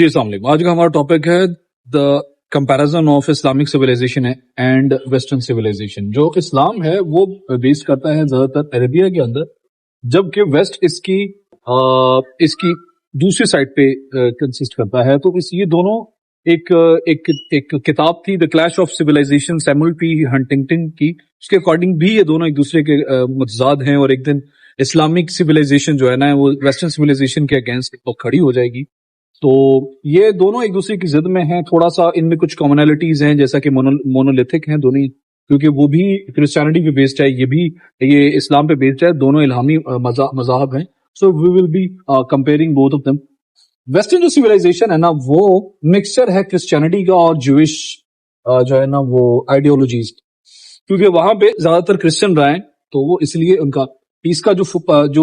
جی السلام علیکم. آج کا ہمارا ٹاپک ہے the comparison of Islamic civilization and western civilization. جو اسلام ہے وہ بیس کرتا ہے زیادہ تر عربیہ کے اندر، جبکہ ویسٹ اس کی دوسری سائڈ پہ کنسسٹ کرتا ہے. تو یہ دونوں ایک کتاب تھی، the clash of civilization, Samuel P Huntington کی. اس کے اکارڈنگ بھی یہ دونوں ایک دوسرے کے متضاد ہیں، اور ایک دن اسلامک سویلائزیشن جو ہے نا وہ ویسٹرن سویلائزیشن کے اگینسٹ کھڑی ہو جائے گی. تو یہ دونوں ایک دوسرے کی ضد میں ہیں. تھوڑا سا ان میں کچھ کامنالٹیز ہیں، جیسا کہ مونولیتھک ہیں دونوں، کیونکہ وہ بھی کرسچینٹی پہ بیسڈ ہے، یہ اسلام پہ بیسڈ ہے. دونوں الہامی مذاہب ہیں. So we will be comparing both of them. Western جو سویلائزیشن ہے نا وہ مکسچر ہے کرسچینٹی کا اور جوش جو ہے نا وہ آئیڈیولوجیز، کیونکہ وہاں پہ زیادہ تر کرسچن رہے ہیں. تو وہ اس لیے ان کا اس کا جو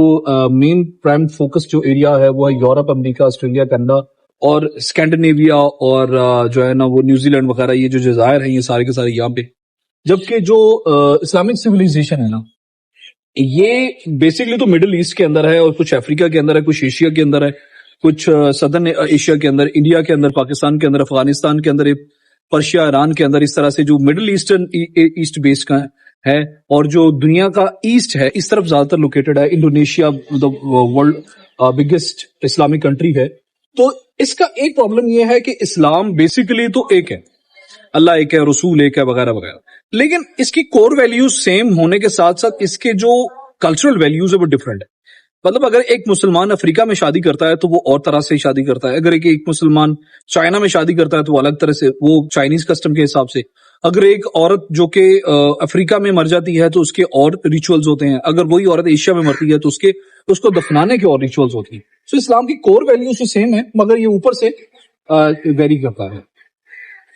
مین پرائم فوکس جو ایریا ہے وہ ہے یورپ، امریکہ، آسٹریلیا، کینیڈا اور اسکینڈینیویا اور جو ہے نا وہ نیوزی لینڈ وغیرہ. یہ جو جزائر ہیں یہ سارے کے سارے یہاں پہ. جبکہ جو اسلامک سویلائزیشن ہے نا یہ بیسکلی تو مڈل ایسٹ کے اندر ہے، اور کچھ افریقہ کے اندر ہے، کچھ ایشیا کے اندر ہے، کچھ سدرن ایشیا کے اندر، انڈیا کے اندر، پاکستان کے اندر، افغانستان کے اندر، پرشیا، ایران کے اندر. اس طرح سے جو مڈل ایسٹ بیس کا ہے، اور جو دنیا کا ایسٹ ہے اس طرف زیادہ تر لوکیٹڈ ہے. Indonesia world biggest Islamic country ہے. تو اس کا ایک پرابلم یہ ہے کہ اسلام بیسیکلی تو ایک ہے، اللہ ایک ہے، رسول ایک ہے، وغیرہ وغیرہ. لیکن اس کی کور ویلیوز سیم ہونے کے ساتھ ساتھ اس کے جو کلچرل ویلیوز ہے وہ ڈفرینٹ ہے. مطلب اگر ایک مسلمان افریقہ میں شادی کرتا ہے تو وہ اور طرح سے شادی کرتا ہے. اگر ایک مسلمان چائنا میں شادی کرتا ہے تو وہ الگ طرح سے، وہ چائنیز کسٹم کے حساب سے. اگر ایک عورت جو کہ افریقہ میں مر جاتی ہے تو اس کے اور ریچولز ہوتے ہیں. اگر وہی عورت ایشیا میں مرتی ہے تو اس کو دفنانے کے اور ریچولز ہوتی ہیں. سو اسلام کی کور ویلیوز تو سیم ہے، مگر یہ اوپر سے ویری کرتا ہے.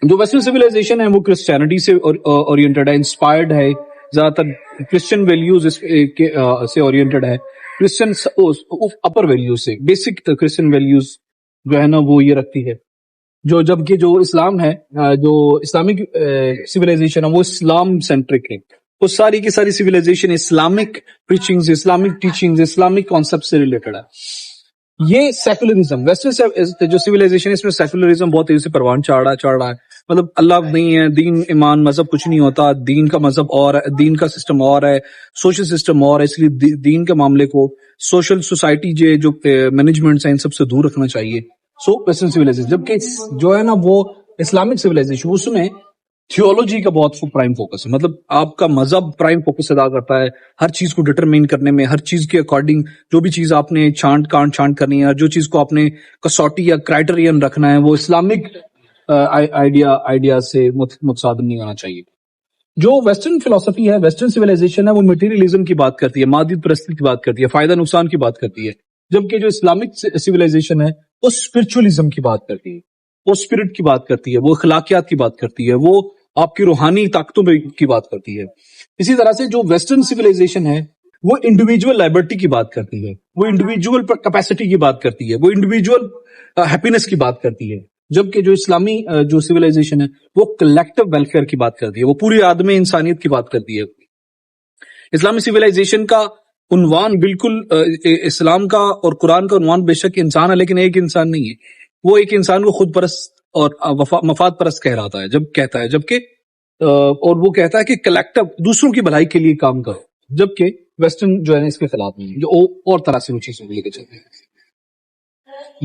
جو ویسٹرن سویلائزیشن ہے وہ کرسچینٹی سے اورینٹڈ ہے، انسپائرڈ ہے، زیادہ تر کرسچن ویلیوز سے اورینٹڈ ہے، کرسچن اپر ویلیوز سے، بیسک کرسچن ویلیوز جو ہے نا وہ یہ رکھتی ہے. جبکہ جو اسلام ہے، جو اسلامک سویلائزیشن ہے وہ اسلام سینٹرک ہے. وہ ساری کی ساری civilization Islamic preachings, Islamic teachings, Islamic concept سے ریلیٹڈ ہے. یہ سیکولرزم، ویسٹرن جو سویلائزیشن ہے اس میں سیکولرزم بہت تیزی سے پروان چڑھ رہا ہے. مطلب اللہ نہیں ہے، دین ایمان مذہب کچھ نہیں ہوتا، دین کا مذہب اور ہے، دین کا سسٹم اور ہے، سوشل سسٹم اور ہے. اس لیے دین کے معاملے کو سوشل سوسائٹی جو مینجمنٹس ہیں ان سب سے دور رکھنا چاہیے. سو ویسٹرن سویلائزیشن. جبکہ جو ہے نا وہ اسلامک سویلائزیشن اس میں تھیولوجی کا بہت پرائم فوکس ہے. مطلب آپ کا مذہب پرائم فوکس ادا کرتا ہے ہر چیز کو ڈٹرمین کرنے میں، ہر چیز کے اکارڈنگ جو بھی چیز آپ نے چھانٹ کرنی ہے، جو چیز کو آپ نے کسوٹی یا کرائٹرین رکھنا ہے وہ اسلامک آئیڈیا سے متصادم نہیں ہونا چاہیے. جو ویسٹرن فلسفی ہے، ویسٹرن سویلائزیشن ہے، وہ مٹیریلزم کی بات کرتی ہے، مادیت پرستی کی بات کرتی ہے، فائدہ نقصان کی بات کرتی ہے. جبکہ جو اسلامک سویلائزیشن ہے وہ اسپرچولیزم کی بات کرتی ہے، وہ اسپرٹ کی بات کرتی ہے، وہ اخلاقیات کی بات کرتی ہے، وہ آپ کی روحانی طاقتوں کی بات کرتی ہے. اسی طرح سے جو ویسٹرن سویلائزیشن ہے وہ انڈیویجول لائبرٹی کی بات کرتی ہے، وہ انڈیویجول کیپیسٹی کی بات کرتی ہے، وہ انڈیویجول ہیپینس کی بات کرتی ہے. جبکہ جو اسلامی جو سویلائزیشن ہے وہ کلیکٹیو ویلفیئر کی بات کرتی ہے، وہ پوری آدم انسانیت کی بات کرتی ہے. اسلامی سویلائزیشن کا عنوان بالکل اسلام کا اور قرآن کا عنوان بے شک انسان ہے، لیکن ایک انسان نہیں ہے. وہ ایک انسان کو خود پرست اور مفاد پرست کہلاتا ہے جبکہ اور وہ کہتا ہے کہ کلیکٹیو دوسروں کی بھلائی کے لیے کام کرو. جبکہ ویسٹرن جو ہے اس کے خلاف نہیں ہے، جو اور طرح سے وہ چیزوں کو لے کے چلتے ہیں.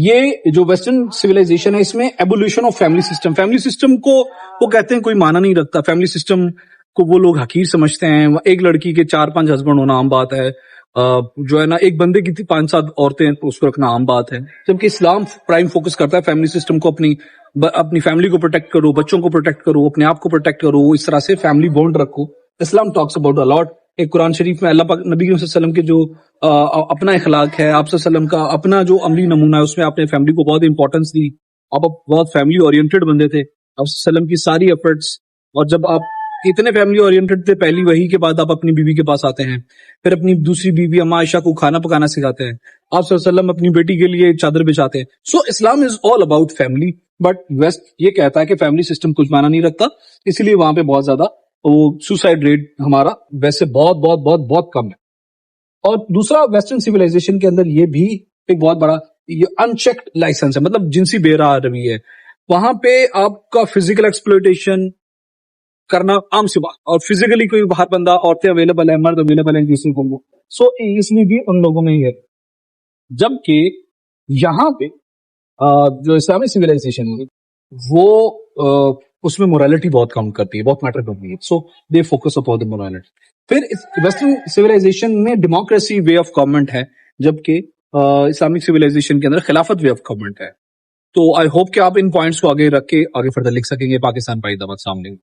یہ جو ویسٹرن سویلائزیشن ہے اس میں ایبولیوشن آف فیملی سسٹم کو وہ کہتے ہیں کوئی معنی نہیں رکھتا. فیملی سسٹم کو وہ لوگ حقیر سمجھتے ہیں. ایک لڑکی کے 4-5 ہسبینڈ ہونا عام بات ہے، جو ہے نا ایک بندے کی 5-7 عورتیں اس کو رکھنا عام بات ہے. جبکہ اسلام پرائم فوکس کرتا ہے فیملی سسٹم کو، اپنی فیملی کو پروٹیکٹ کرو، بچوں کو پروٹیکٹ کرو، اپنے آپ کو پروٹیکٹ کرو، اس طرح سے فیملی بونڈ رکھو. اسلام ٹاکس اباؤٹ الاٹ. ایک قرآن شریف میں اللہ پاک نبی صلی اللہ علیہ وسلم کے جو اپنا اخلاق ہے، آپ صلی اللہ علیہ وسلم کا اپنا جو عملی نمونہ ہے، اس میں آپ نے فیملی کو بہت امپورٹنس دی. آپ بہت فیملی اورینٹڈ بندے تھے. آپ صلی اللہ علیہ وسلم کی ساری ایفرٹس، اور جب آپ اتنے فیملی اورینٹڈ تھے، پہلی وحی کے بعد آپ اپنی بیوی کے پاس آتے ہیں، پھر اپنی دوسری بیوی اما عائشہ کو کھانا پکانا سکھاتے ہیں، آپ صلی اللہ علیہ وسلم اپنی بیٹی کے لیے چادر بچھاتے ہیں. So Islam is all about family. But west یہ کہتا ہے کہ فیملی سسٹم کچھ معنی نہیں رکھتا، اس لیے وہاں پہ بہت زیادہ سوسائڈ ریٹ ہمارا ویسے بہت بہت بہت بہت کم ہے. اور دوسرا ویسٹرن سویلائزیشن کے اندر یہ بھی ایک بہت بڑا یہ انچیکڈ لائسنس ہے, مطلب جنسی بے روی ہے, وہاں پہ آپ کا فزیکل ایکسپلوٹیشن کرنا عام سی بات, اور فزیکلی کوئی باہر بندہ, عورتیں اویلیبل ہیں, مرد اویلیبل ہیں کسی کو, سو اس میں بھی ان لوگوں میں ہی ہے. جبکہ یہاں پہ جو اسلامک سویلائزیشن ہے وہ اس میں مورالٹی بہت کم کرتی ہے, بہت میٹر کرتی ہے, so they focus upon the morality. پھر ویسٹرن سویلائزیشن میں ڈیموکریسی وے آف گورنمنٹ ہے, جبکہ اسلامک سویلائزیشن کے اندر خلافت وے آف گورنمنٹ ہے. تو آئی ہوپ کہ آپ ان پوائنٹس کو آگے رکھ کے آگے فردر لکھ سکیں گے. پاکستان پائیدہ باد. السلام علیکم.